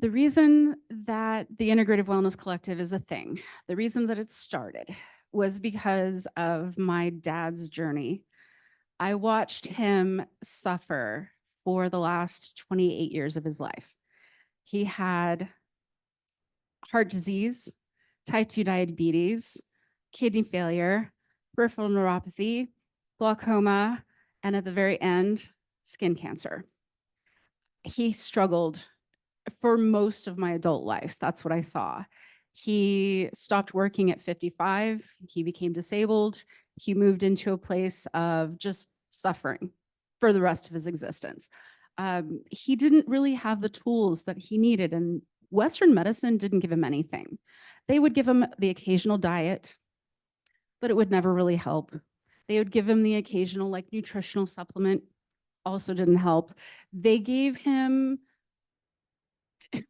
The reason that the Integrative Wellness Collective is a thing, the reason that it started was because of my dad's journey. I watched him suffer for the last 28 years of his life. He had heart disease, type 2 diabetes, kidney failure, peripheral neuropathy, glaucoma, and at the very end, skin cancer. He struggled for most of my adult life. That's what I saw. He stopped working at 55. He became disabled. He moved into a place of just suffering for the rest of his existence. He didn't really have the tools that he needed, and Western medicine didn't give him anything. They would give him the occasional diet, but it would never really help. They would give him the occasional like nutritional supplement, also didn't help. They gave him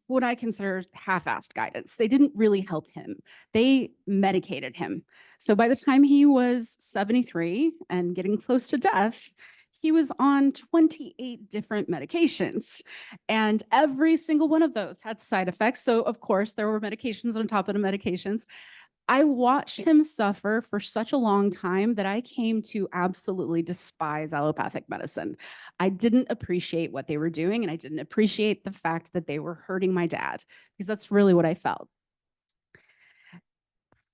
what I consider half-assed guidance. They didn't really help him. They medicated him. So by the time he was 73 and getting close to death, he was on 28 different medications, and every single one of those had side effects. So of course there were medications on top of the medications. I watched him suffer for such a long time that I came to absolutely despise allopathic medicine. I didn't appreciate what they were doing, and I didn't appreciate the fact that they were hurting my dad, because that's really what I felt.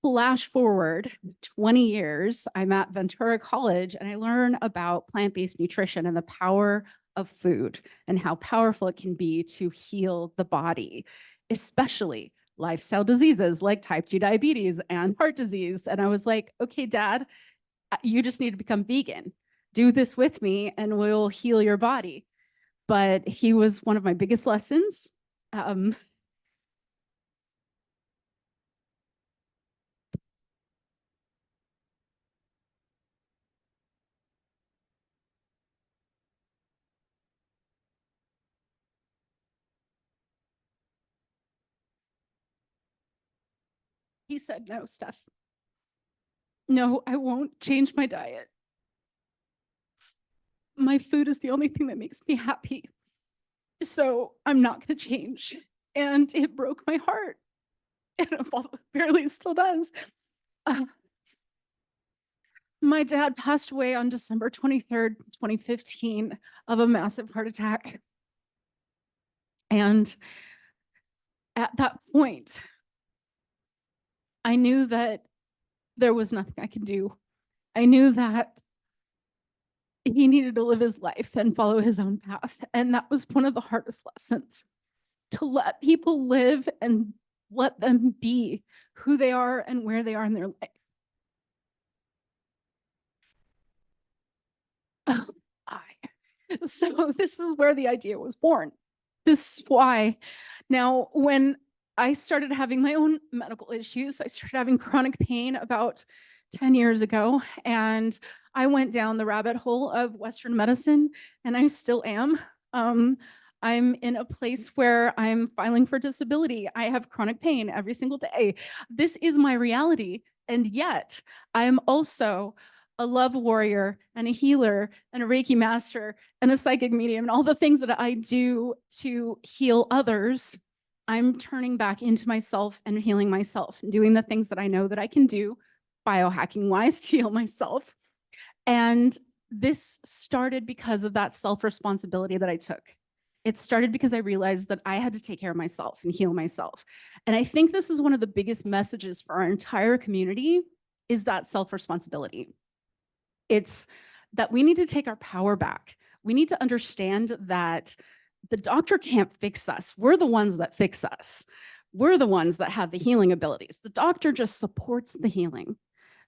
Flash forward 20 years, I'm at Ventura College and I learn about plant-based nutrition and the power of food and how powerful it can be to heal the body, especially lifestyle diseases like type 2 diabetes and heart disease. And I was like, okay, Dad, you just need to become vegan. Do this with me and we'll heal your body. But he was one of my biggest lessons. He said, no, Steph. No, I won't change my diet. My food is the only thing that makes me happy. So I'm not going to change. And it broke my heart. And it barely still does. My dad passed away on December 23rd, 2015 of a massive heart attack. And at that point, I knew that there was nothing I could do. I knew that he needed to live his life and follow his own path. And that was one of the hardest lessons, to let people live and let them be who they are and where they are in their life. So this is where the idea was born. This is why. Now, when I started having my own medical issues, I started having chronic pain about 10 years ago, and I went down the rabbit hole of Western medicine, and I still am. I'm in a place where I'm filing for disability. I have chronic pain every single day. This is my reality, and yet I'm also a love warrior and a healer and a Reiki master and a psychic medium, and all the things that I do to heal others. I'm turning back into myself and healing myself and doing the things that I know that I can do biohacking wise to heal myself. And this started because of that self-responsibility that I took. It started because I realized that I had to take care of myself and heal myself. And I think this is one of the biggest messages for our entire community, is that self-responsibility. It's that we need to take our power back. We need to understand that the doctor can't fix us. We're the ones that fix us. We're the ones that have the healing abilities. The doctor just supports the healing.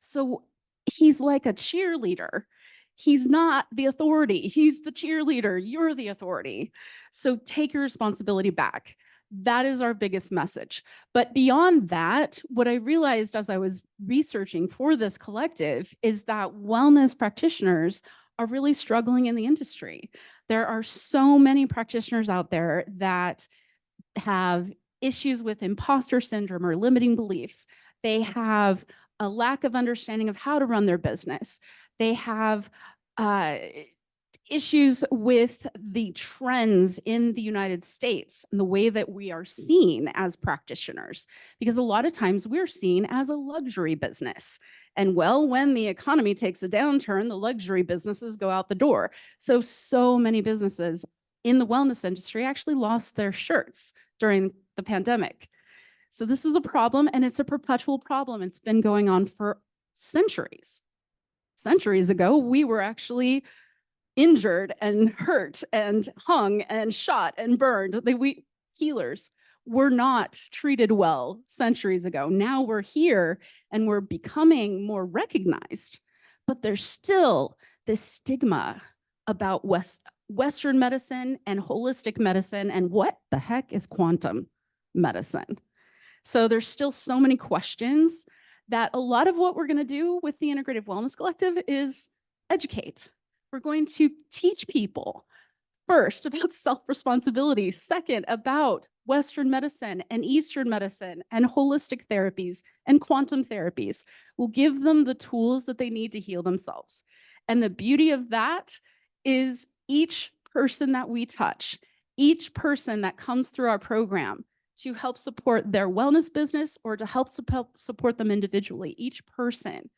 So he's like a cheerleader. He's not the authority. He's the cheerleader. You're the authority. So take your responsibility back. That is our biggest message. But beyond that, what I realized as I was researching for this collective is that wellness practitioners are really struggling in the industry. There are so many practitioners out there that have issues with imposter syndrome or limiting beliefs. They have a lack of understanding of how to run their business. They have issues with the trends in the United States and the way that we are seen as practitioners, because a lot of times we're seen as a luxury business. And well, when the economy takes a downturn, the luxury businesses go out the door. So many businesses in the wellness industry actually lost their shirts during the pandemic. So this is a problem, and it's a perpetual problem. It's been going on for centuries. Centuries ago, we were actually injured and hurt and hung and shot and burned. We healers were not treated well centuries ago. Now we're here and we're becoming more recognized, but there's still this stigma about Western medicine and holistic medicine and what the heck is quantum medicine. So there's still so many questions that a lot of what we're going to do with the Integrative Wellness Collective is educate. We're going to teach people first about self-responsibility, second about Western medicine and Eastern medicine and holistic therapies and quantum therapies. We'll give them the tools that they need to heal themselves. And the beauty of that is each person that we touch, each person that comes through our program to help support their wellness business or to help support them individually, each person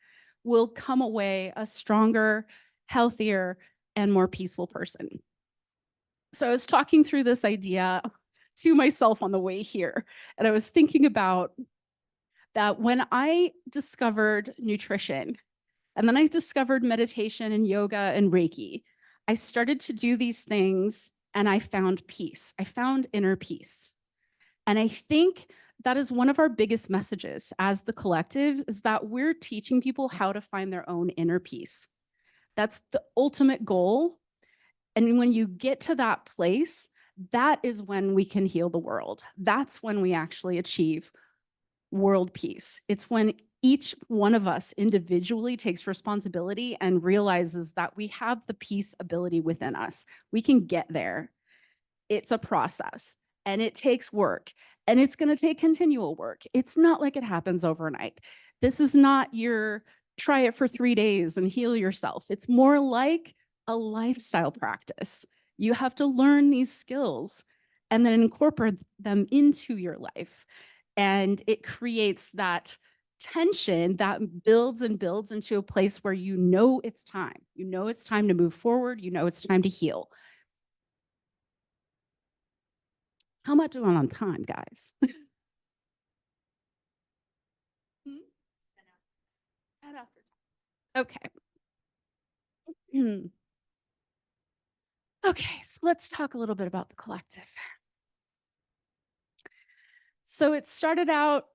will come away a stronger, healthier, and more peaceful person. So I was talking through this idea to myself on the way here, and I was thinking about that when I discovered nutrition, and then I discovered meditation and yoga and Reiki, I started to do these things and I found peace. I found inner peace. And I think that is one of our biggest messages as the collective, is that we're teaching people how to find their own inner peace. That's the ultimate goal. And when you get to that place, that is when we can heal the world. That's when we actually achieve world peace. It's when each one of us individually takes responsibility and realizes that we have the peace ability within us. We can get there. It's a process. And it takes work, and it's going to take continual work. It's not like it happens overnight. This is not your try it for 3 days and heal yourself. It's more like a lifestyle practice. You have to learn these skills and then incorporate them into your life. And it creates that tension that builds and builds into a place where you know it's time. You know it's time to move forward. You know it's time to heal. How much am I on time, guys? 10 after 10. Okay. Okay, so let's talk a little bit about the collective. So it started out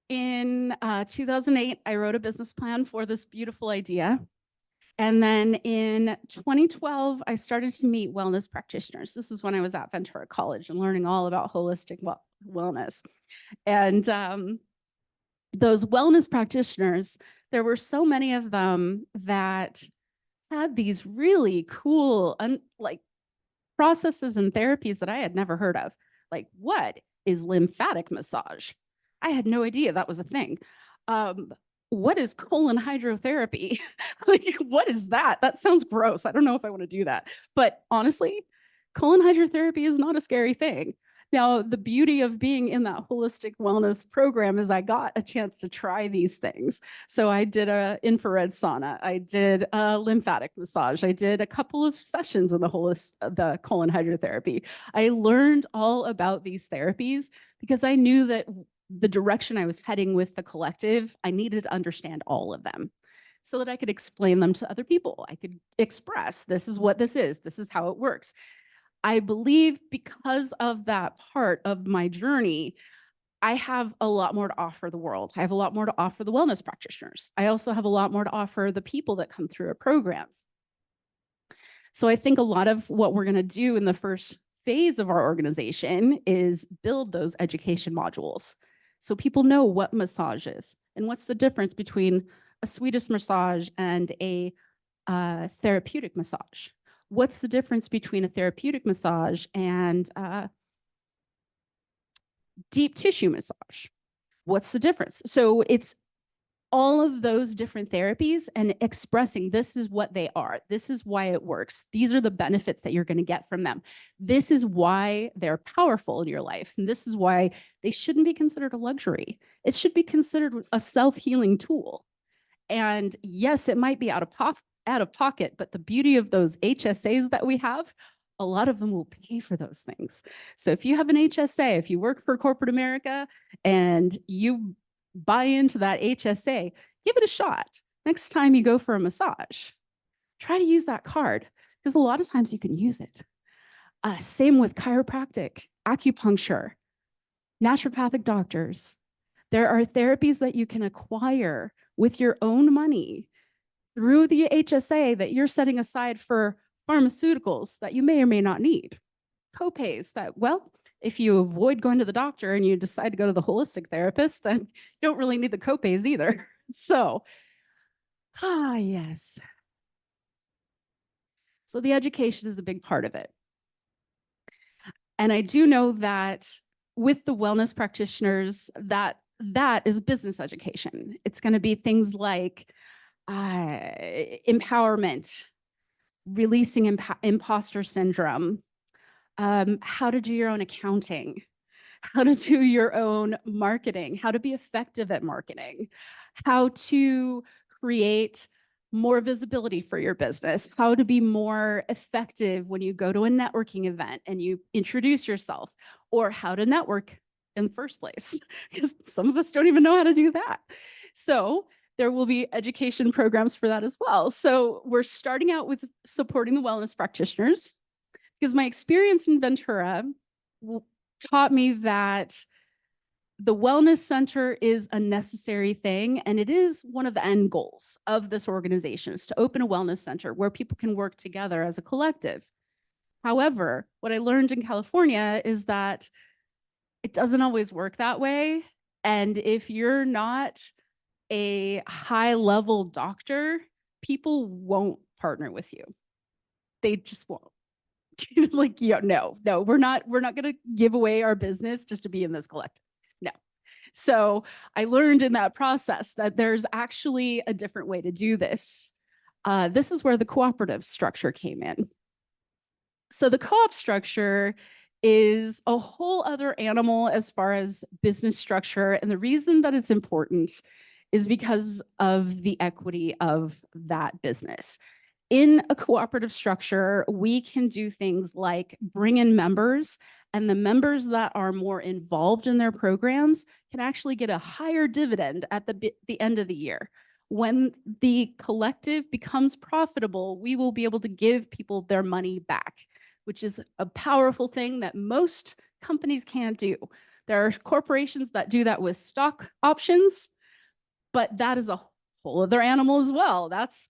in 2008. I wrote a business plan for this beautiful idea. And then in 2012, I started to meet wellness practitioners. This is when I was at Ventura College and learning all about holistic wellness. And those wellness practitioners, there were so many of them that had these really cool processes and therapies that I had never heard of. Like, what is lymphatic massage? I had no idea that was a thing. What is colon hydrotherapy? Like, what is that? That sounds gross. I don't know if I want to do that. But honestly, colon hydrotherapy is not a scary thing. Now, the beauty of being in that holistic wellness program is I got a chance to try these things. So I did an infrared sauna. I did a lymphatic massage. I did a couple of sessions in the colon hydrotherapy. I learned all about these therapies because I knew that the direction I was heading with the collective, I needed to understand all of them so that I could explain them to other people. I could express, this is what this is how it works. I believe because of that part of my journey, I have a lot more to offer the world. I have a lot more to offer the wellness practitioners. I also have a lot more to offer the people that come through our programs. So I think a lot of what we're going to do in the first phase of our organization is build those education modules so people know what massage is and what's the difference between a Swedish massage and a therapeutic massage. What's the difference between a therapeutic massage and deep tissue massage? What's the difference? So it's all of those different therapies and expressing this is what they are. This is why it works. These are the benefits that you're going to get from them. This is why they're powerful in your life. And this is why they shouldn't be considered a luxury. It should be considered a self-healing tool. And yes, it might be out of pocket, but the beauty of those HSAs that we have, a lot of them will pay for those things. So if you have an HSA, if you work for corporate America and you buy into that HSA, give it a shot. Next time you go for a massage, try to use that card because a lot of times you can use it. Same with chiropractic, acupuncture, naturopathic doctors. There are therapies that you can acquire with your own money through the HSA that you're setting aside for pharmaceuticals that you may or may not need. Copays that, well, if you avoid going to the doctor and you decide to go to the holistic therapist, then you don't really need the copays either. So, yes. So the education is a big part of it. And I do know that with the wellness practitioners, that is business education. It's going to be things like empowerment, releasing imposter syndrome, how to do your own accounting, how to do your own marketing, how to be effective at marketing, how to create more visibility for your business, how to be more effective when you go to a networking event and you introduce yourself, or how to network in the first place, because some of us don't even know how to do that. So there will be education programs for that as well. So we're starting out with supporting the wellness practitioners because my experience in Ventura taught me that the wellness center is a necessary thing, and it is one of the end goals of this organization is to open a wellness center where people can work together as a collective. However, what I learned in California is that it doesn't always work that way. And if you're not a high-level doctor, people won't partner with you. They just won't. Like, yeah, no, we're not going to give away our business just to be in this collective. No. So I learned in that process that there's actually a different way to do this. This is where the cooperative structure came in. So the co-op structure is a whole other animal as far as business structure. And the reason that it's important is because of the equity of that business. In a cooperative structure, we can do things like bring in members, and the members that are more involved in their programs can actually get a higher dividend at the end of the year. When the collective becomes profitable, we will be able to give people their money back, which is a powerful thing that most companies can't do. There are corporations that do that with stock options, but that is a whole other animal as well. That's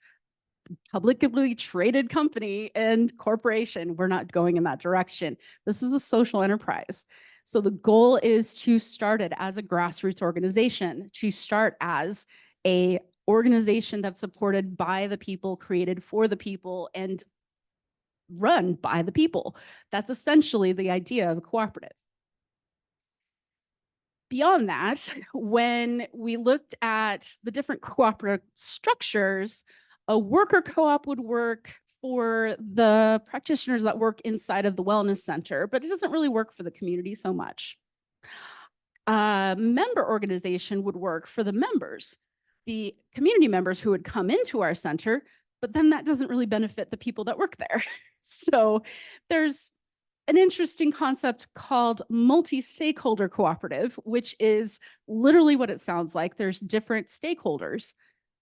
publicly traded company and corporation. We're not going in that direction. This is a social enterprise. So the goal is to start it as a grassroots organization, to start as a organization that's supported by the people, created for the people, and run by the people. That's essentially the idea of a cooperative. Beyond that, when we looked at the different cooperative structures, a worker co-op would work for the practitioners that work inside of the wellness center, but it doesn't really work for the community so much. A member organization would work for the members, the community members who would come into our center, but then that doesn't really benefit the people that work there. So there's an interesting concept called multi-stakeholder cooperative, which is literally what it sounds like. There's different stakeholders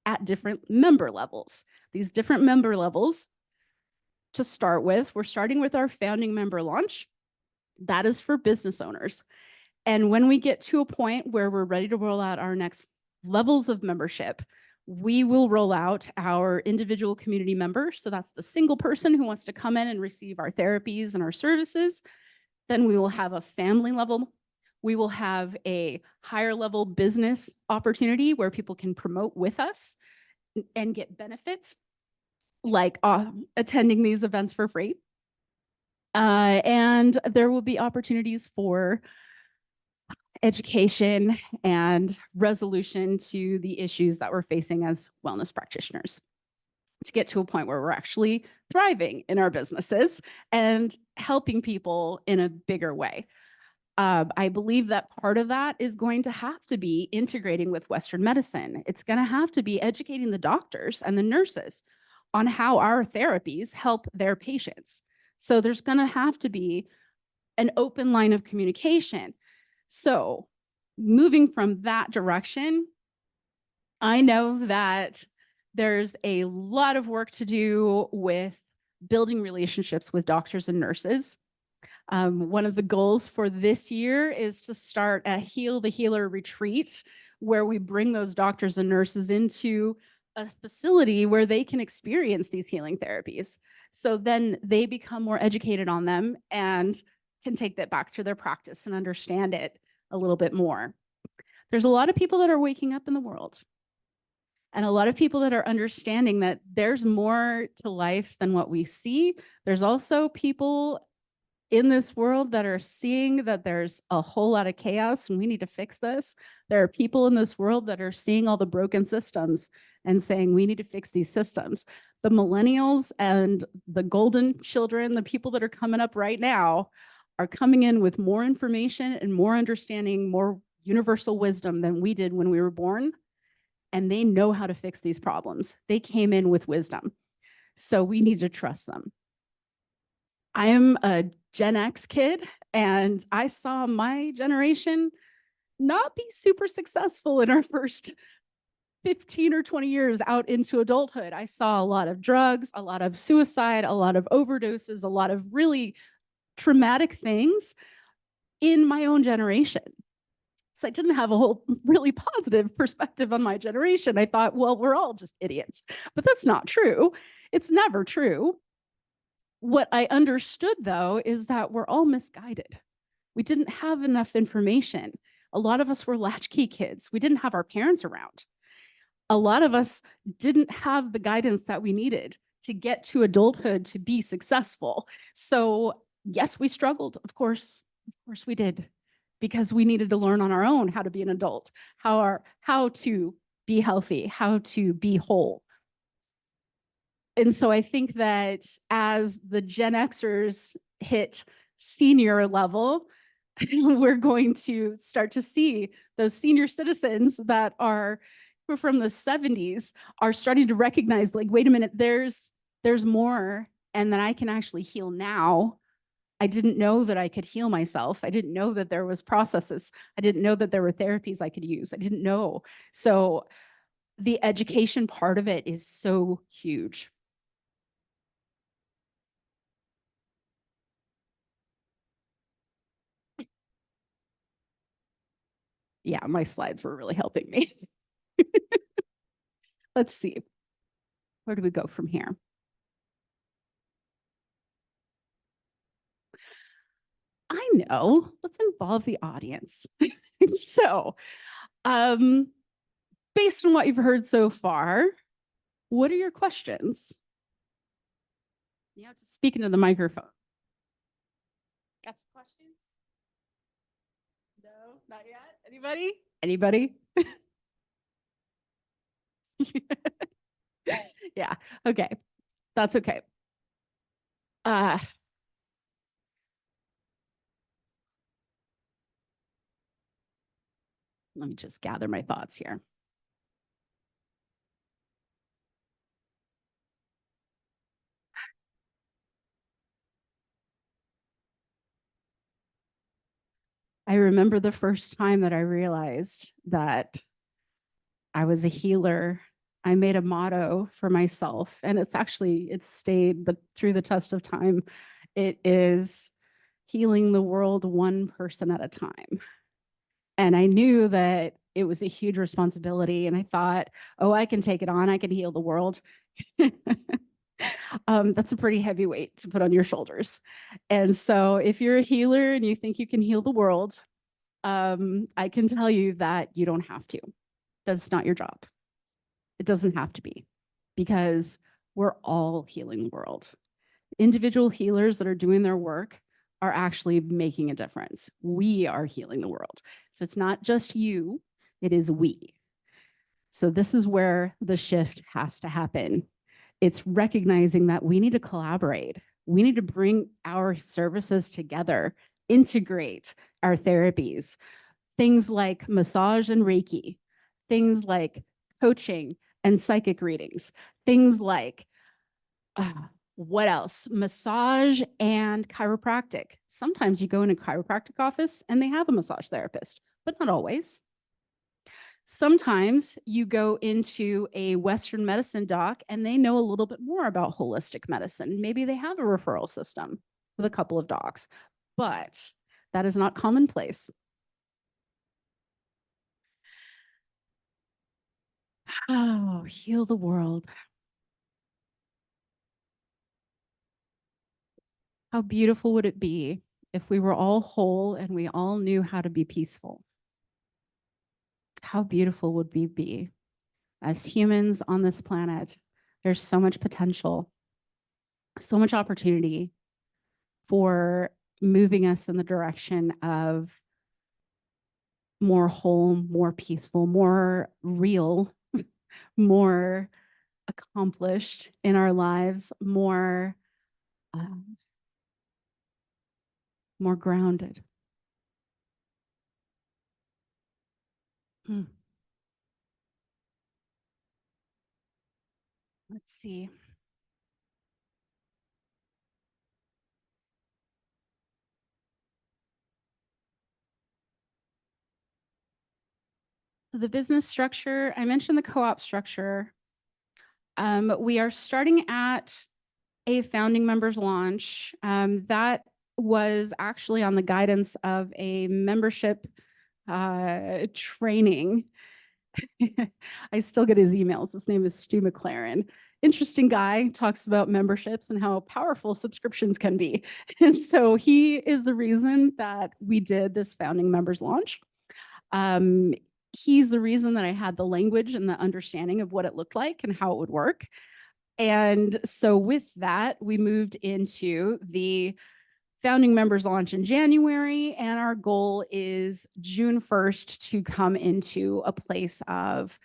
at different member levels. These different member levels, to start with, we're starting with our founding member launch. That is for business owners. And when we get to a point where we're ready to roll out our next levels of membership, we will roll out our individual community members. So that's the single person who wants to come in and receive our therapies and our services. Then we will have a family level. We will have a higher level business opportunity where people can promote with us and get benefits, like attending these events for free. And there will be opportunities for education and resolution to the issues that we're facing as wellness practitioners to get to a point where we're actually thriving in our businesses and helping people in a bigger way. I believe that part of that is going to have to be integrating with Western medicine. It's going to have to be educating the doctors and the nurses on how our therapies help their patients. So there's going to have to be an open line of communication. So moving from that direction, I know that there's a lot of work to do with building relationships with doctors and nurses. One of the goals for this year is to start a Heal the Healer retreat, where we bring those doctors and nurses into a facility where they can experience these healing therapies. So then they become more educated on them and can take that back to their practice and understand it a little bit more. There's a lot of people that are waking up in the world, and a lot of people that are understanding that there's more to life than what we see. There's also people in this world that are seeing that there's a whole lot of chaos and we need to fix this. There are people in this world that are seeing all the broken systems and saying we need to fix these systems. The millennials and the golden children, the people that are coming up right now, are coming in with more information and more understanding, more universal wisdom than we did when we were born. And they know how to fix these problems. They came in with wisdom. So we need to trust them. I am a Gen X kid, and I saw my generation not be super successful in our first 15 or 20 years out into adulthood. I saw a lot of drugs, a lot of suicide, a lot of overdoses, a lot of really traumatic things in my own generation. So I didn't have a whole really positive perspective on my generation. I thought, well, we're all just idiots, but that's not true. It's never true. What I understood, though, is that we're all misguided. We didn't have enough information. A lot of us were latchkey kids. We didn't have our parents around. A lot of us didn't have the guidance that we needed to get to adulthood to be successful. So yes, we struggled. Of course we did, because we needed to learn on our own how to be an adult, how to be healthy, how to be whole. And so I think that as the Gen Xers hit senior level, we're going to start to see those senior citizens that are from the 70s are starting to recognize, like, wait a minute, there's more, and that I can actually heal now. I didn't know that I could heal myself. I didn't know that there was processes. I didn't know that there were therapies I could use. I didn't know. So the education part of it is so huge. Yeah, my slides were really helping me. Let's see. Where do we go from here? I know. Let's involve the audience. So, based on what you've heard so far, what are your questions? You have to speak into the microphone. Got some questions? No, not yet. Anybody? Anybody? Yeah. Okay. That's okay. Let me just gather my thoughts here. I remember the first time that I realized that I was a healer. I made a motto for myself, and it's stayed through the test of time. It is healing the world one person at a time. And I knew that it was a huge responsibility. And I thought, oh, I can take it on. I can heal the world. That's a pretty heavy weight to put on your shoulders. And so if you're a healer and you think you can heal the world, I can tell you that you don't have to. That's not your job. It doesn't have to be, because we're all healing the world. Individual healers that are doing their work are actually making a difference. We are healing the world. So it's not just you, it is we. So this is where the shift has to happen. It's recognizing that we need to collaborate. We need to bring our services together, integrate our therapies, things like massage and Reiki, things like coaching and psychic readings, things like what else? Massage and chiropractic. Sometimes you go in a chiropractic office and they have a massage therapist, but not always. Sometimes you go into a Western medicine doc and they know a little bit more about holistic medicine. Maybe they have a referral system with a couple of docs, but that is not commonplace. Oh, heal the world. How beautiful would it be if we were all whole and we all knew how to be peaceful? How beautiful would we be? As humans on this planet, there's so much potential, so much opportunity for moving us in the direction of more whole, more peaceful, more real, more accomplished in our lives, more grounded. Let's see. The business structure, I mentioned the co-op structure. We are starting at a founding members launch. That was actually on the guidance of a membership training. I still get his emails. His name is Stu McLaren. Interesting guy, talks about memberships and how powerful subscriptions can be. And so he is the reason that we did this founding members launch. He's the reason that I had the language and the understanding of what it looked like and how it would work. And so with that, we moved into the founding members launch in January, and our goal is June 1st to come into a place of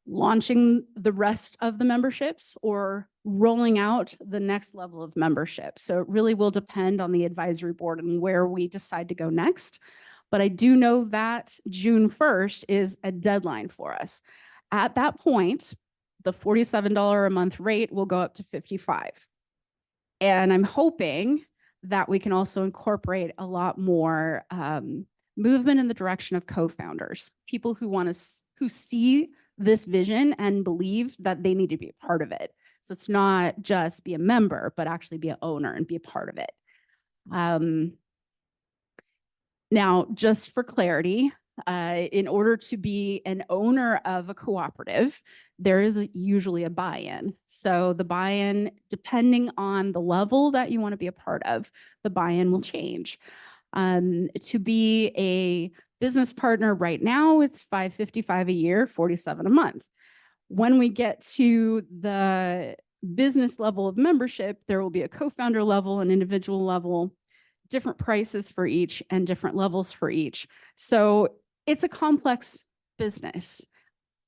launching the rest of the memberships or rolling out the next level of membership. So it really will depend on the advisory board and where we decide to go next. But I do know that June 1st is a deadline for us. At that point, the $47 a month rate will go up to $55. And I'm hoping that we can also incorporate a lot more movement in the direction of co-founders, people who see this vision and believe that they need to be a part of it. So it's not just be a member, but actually be an owner and be a part of it. Now, just for clarity, in order to be an owner of a cooperative, there is usually a buy-in. So the buy-in, depending on the level that you want to be a part of, the buy-in will change. To be a business partner right now, it's $555 a year, $47 a month. When we get to the business level of membership, there will be a co-founder level, an individual level, different prices for each and different levels for each. So it's a complex business,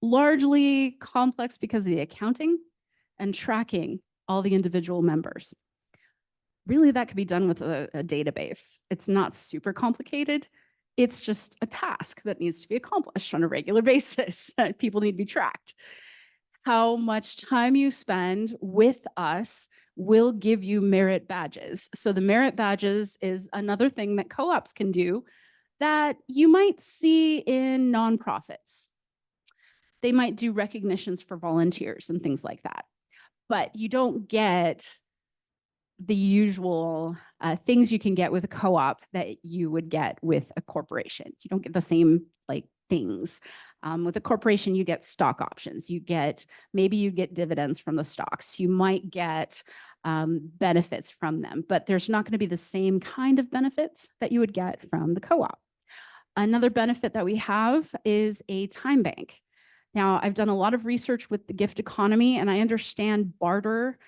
largely complex because of the accounting and tracking all the individual members. Really, that could be done with a database. It's not super complicated. It's just a task that needs to be accomplished on a regular basis. People need to be tracked. How much time you spend with us will give you merit badges. So the merit badges is another thing that co-ops can do that you might see in nonprofits. They might do recognitions for volunteers and things like that, but you don't get the usual things you can get with a co-op that you would get with a corporation. You don't get the same things. With a corporation, you get stock options. Maybe you get dividends from the stocks. You might get benefits from them, but there's not going to be the same kind of benefits that you would get from the co-op. Another benefit that we have is a time bank. Now, I've done a lot of research with the gift economy, and I understand barter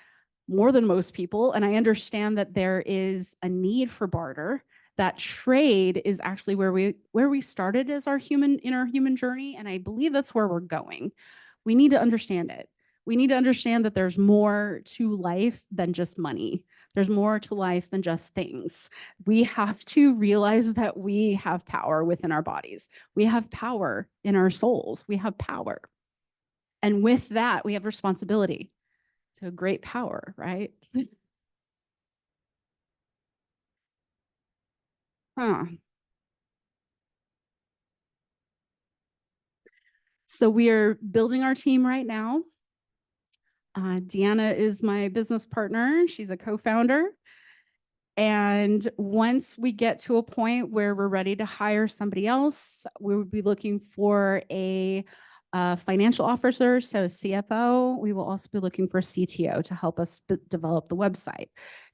more than most people. And I understand that there is a need for barter. That trade is actually where we started as our human journey. And I believe that's where we're going. We need to understand it. We need to understand that there's more to life than just money. There's more to life than just things. We have to realize that we have power within our bodies. We have power in our souls. We have power. And with that, we have responsibility. So great power, right? Huh. So we are building our team right now. Deanna is my business partner. She's a co-founder. And once we get to a point where we're ready to hire somebody else, we would be looking for a financial officer, so CFO. We will also be looking for a CTO to help us develop the website.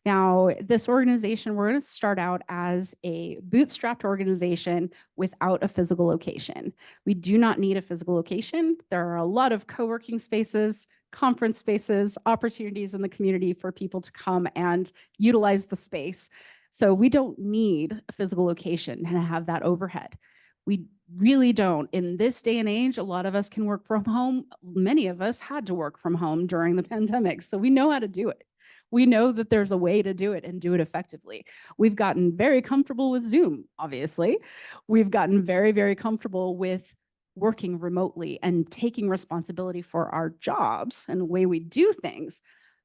Now, this organization, we're going to start out as a bootstrapped organization without a physical location. We do not need a physical location. There are a lot of co-working spaces, conference spaces, opportunities in the community for people to come and utilize the space. So we don't need a physical location and have that overhead. We really don't. In this day and age, a lot of us can work from home. Many of us had to work from home during the pandemic, so we know how to do it. We know that there's a way to do it and do it effectively. We've gotten very comfortable with Zoom, obviously. We've gotten very, very comfortable with working remotely and taking responsibility for our jobs and the way we do things.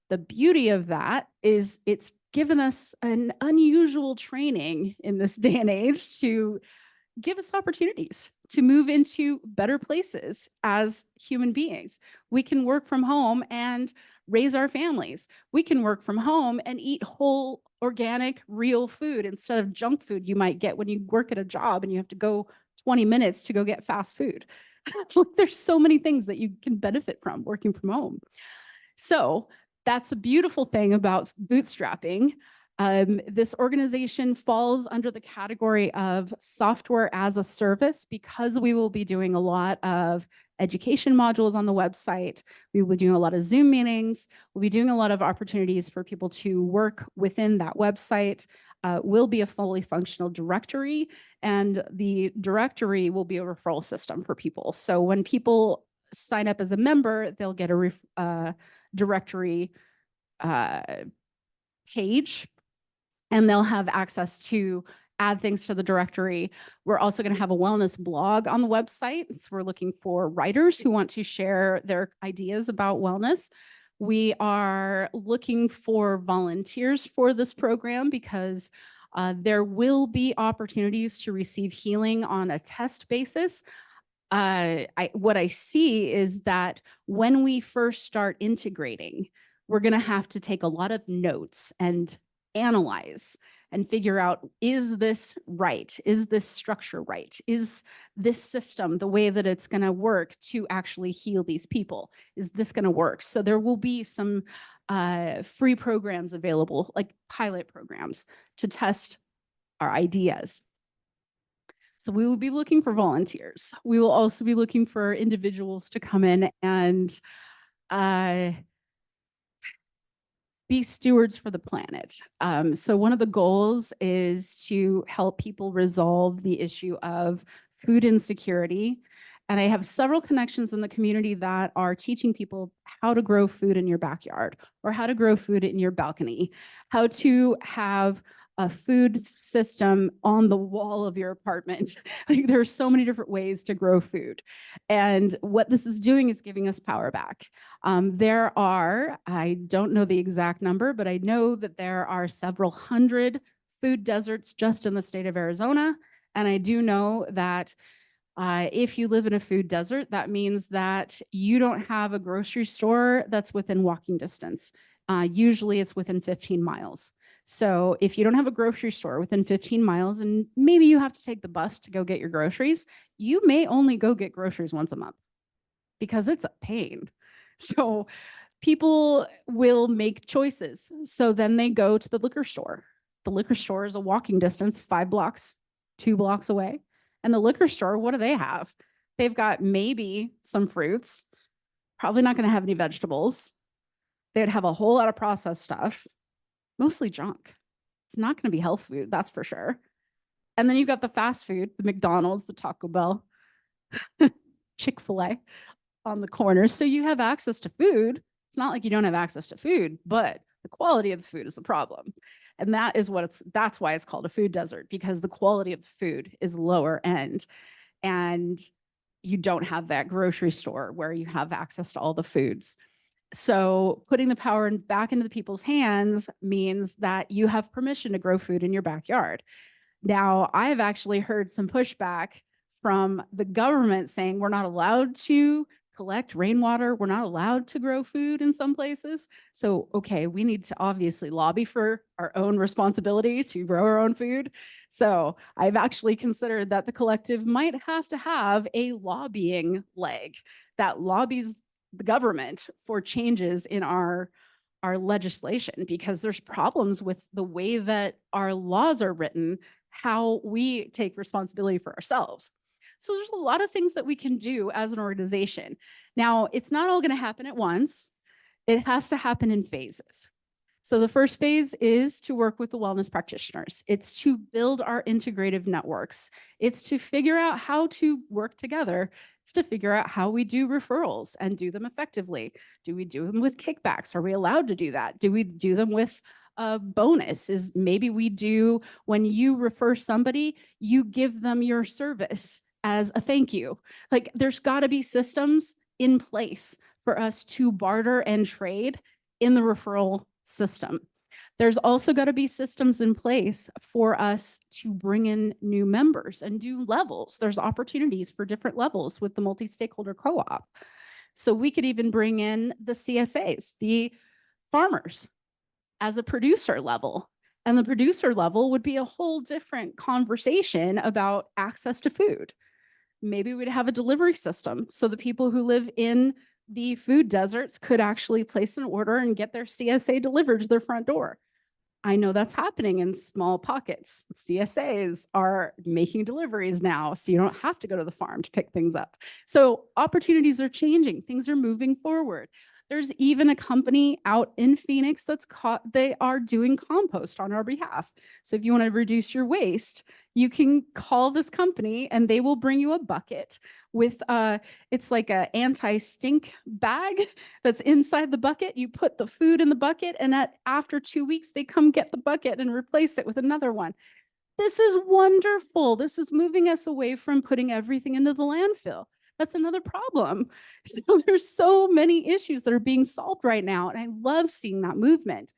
The beauty of that is it's given us an unusual training in this day and age to give us opportunities to move into better places as human beings. We can work from home and raise our families. We can work from home and eat whole, organic, real food instead of junk food you might get when you work at a job and you have to go 20 minutes to go get fast food. There's so many things that you can benefit from working from home. So that's a beautiful thing about bootstrapping. This organization falls under the category of software as a service because we will be doing a lot of education modules on the website. We will be doing a lot of Zoom meetings. We'll be doing a lot of opportunities for people to work within that website. Will be a fully functional directory, and the directory will be a referral system for people. So when people sign up as a member, they'll get a directory page, and they'll have access to add things to the directory. We're also going to have a wellness blog on the website. So we're looking for writers who want to share their ideas about wellness. We are looking for volunteers for this program because there will be opportunities to receive healing on a test basis. What I see is that when we first start integrating, we're going to have to take a lot of notes and analyze and figure out, is this right? Is this structure right? Is this system the way that it's going to work to actually heal these people? Is this going to work? So there will be some free programs available, like pilot programs, to test our ideas. So we will be looking for volunteers. We will also be looking for individuals to come in and be stewards for the planet. So one of the goals is to help people resolve the issue of food insecurity. And I have several connections in the community that are teaching people how to grow food in your backyard or how to grow food in your balcony, how to have a food system on the wall of your apartment. Like, there are so many different ways to grow food. And what this is doing is giving us power back. There are, I don't know the exact number, but I know that there are several hundred food deserts just in the state of Arizona. And I do know that if you live in a food desert, that means that you don't have a grocery store that's within walking distance. Usually it's within 15 miles. So if you don't have a grocery store within 15 miles and maybe you have to take the bus to go get your groceries, you may only go get groceries once a month because it's a pain. So people will make choices. So then they go to the liquor store. The liquor store is a walking distance, 5 blocks, 2 blocks away. And the liquor store, what do they have? They've got maybe some fruits, probably not going to have any vegetables. They'd have a whole lot of processed stuff, mostly junk. It's not going to be health food, that's for sure. And then you've got the fast food, the McDonald's, the Taco Bell, Chick-fil-A on the corner. So you have access to food. It's not like you don't have access to food, but the quality of the food is the problem. And that's why it's called a food desert, because the quality of the food is lower end. And you don't have that grocery store where you have access to all the foods. So putting the power back into the people's hands means that you have permission to grow food in your backyard. Now, I have actually heard some pushback from the government saying we're not allowed to collect rainwater. We're not allowed to grow food in some places. So, okay, we need to obviously lobby for our own responsibility to grow our own food. So I've actually considered that the collective might have to have a lobbying leg that lobbies the government for changes in our legislation, because there's problems with the way that our laws are written, how we take responsibility for ourselves. So there's a lot of things that we can do as an organization. Now, it's not all going to happen at once. It has to happen in phases. So the first phase is to work with the wellness practitioners. It's to build our integrative networks. It's to figure out how to work together. It's to figure out how we do referrals and do them effectively. Do we do them with kickbacks? Are we allowed to do that? Do we do them with a bonus? Is maybe we do, when you refer somebody, you give them your service as a thank you. Like, there's got to be systems in place for us to barter and trade in the referral system. There's also got to be systems in place for us to bring in new members and do levels. There's opportunities for different levels with the multi-stakeholder co-op. So we could even bring in the CSAs, the farmers, as a producer level. And the producer level would be a whole different conversation about access to food. Maybe we'd have a delivery system so the people who live in the food deserts could actually place an order and get their CSA delivered to their front door. I know that's happening in small pockets. CSAs are making deliveries now, so you don't have to go to the farm to pick things up. So opportunities are changing. Things are moving forward. There's even a company out in Phoenix they are doing compost on our behalf. So if you want to reduce your waste, you can call this company and they will bring you a bucket with it's like an anti-stink bag that's inside the bucket. You put the food in the bucket, and after 2 weeks, they come get the bucket and replace it with another one. This is wonderful. This is moving us away from putting everything into the landfill. That's another problem. So there's so many issues that are being solved right now, and I love seeing that movement.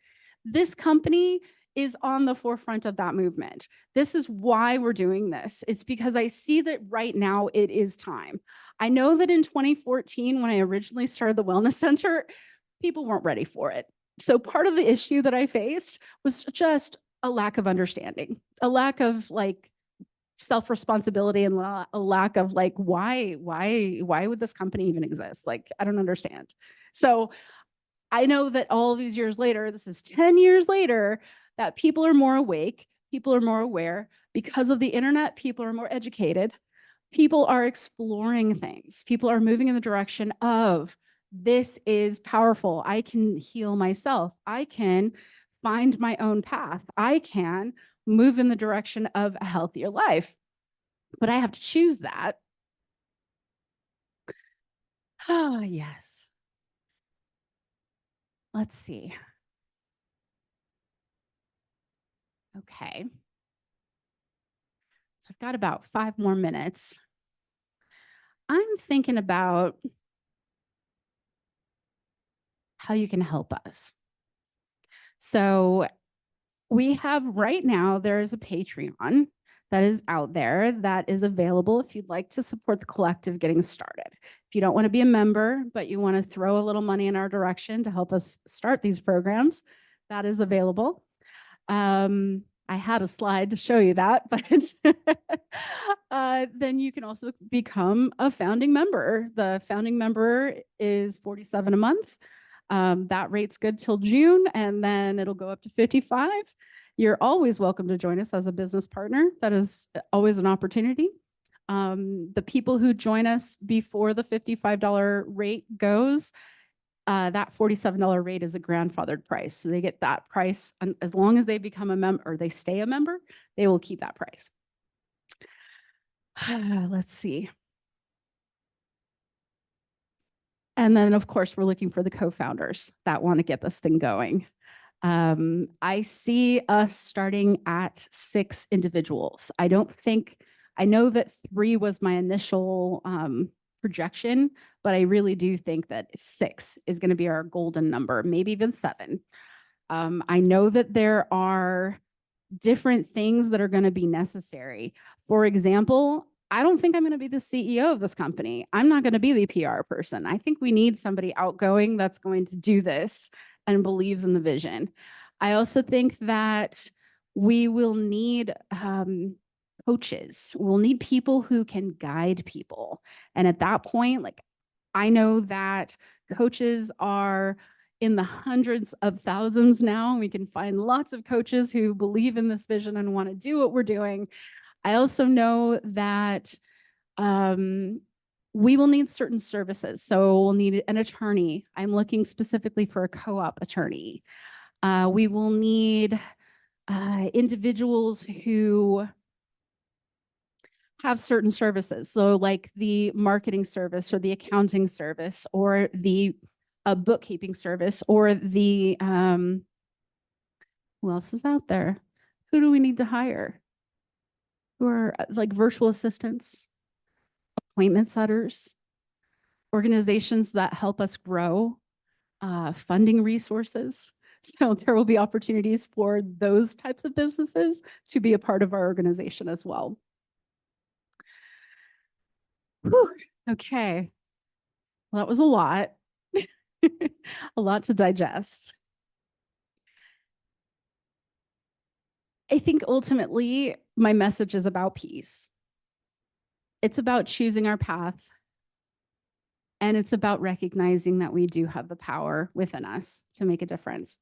This company is on the forefront of that movement. This is why we're doing this. It's because I see that right now it is time. I know that in 2014, when I originally started the Wellness Center, people weren't ready for it. So part of the issue that I faced was just a lack of understanding, a lack of like self-responsibility, and a lack of like, why would this company even exist? Like, I don't understand. So I know that all these years later, this is 10 years later, that people are more awake, people are more aware. Because of the internet, people are more educated. People are exploring things. People are moving in the direction of, this is powerful. I can heal myself. I can find my own path. I can move in the direction of a healthier life. But I have to choose that. Ah, yes. Let's see. Okay. So I've got about 5 more minutes. I'm thinking about how you can help us. So we have right now, there is a Patreon that is out there that is available if you'd like to support the collective getting started. If you don't want to be a member, but you want to throw a little money in our direction to help us start these programs, that is available. I had a slide to show you that, but then you can also become a founding member. The founding member is $47 a month. That rate's good till June, and then it'll go up to 55. You're always welcome to join us as a business partner. That is always an opportunity. The people who join us before the $55 rate goes, that $47 rate is a grandfathered price. So they get that price. And as long as they become a member or they stay a member, they will keep that price. Let's see. And then, of course, we're looking for the co-founders that want to get this thing going. I see us starting at 6 individuals. I know that 3 was my initial projection, but I really do think that 6 is going to be our golden number, maybe even 7. I know that there are different things that are going to be necessary. For example, I don't think I'm going to be the CEO of this company. I'm not going to be the PR person. I think we need somebody outgoing that's going to do this and believes in the vision. I also think that we will need coaches. We'll need people who can guide people. And at that point, like, I know that coaches are in the hundreds of thousands now. We can find lots of coaches who believe in this vision and want to do what we're doing. I also know that we will need certain services. So we'll need an attorney. I'm looking specifically for a co-op attorney. We will need individuals who have certain services. So like the marketing service or the accounting service or the bookkeeping service or the, who else is out there? Who do we need to hire? Who are like virtual assistants, appointment setters, organizations that help us grow, funding resources. So there will be opportunities for those types of businesses to be a part of our organization as well. Whew. Okay. Well, that was a lot. A lot to digest. I think ultimately my message is about peace. It's about choosing our path. And it's about recognizing that we do have the power within us to make a difference.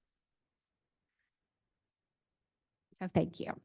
So thank you.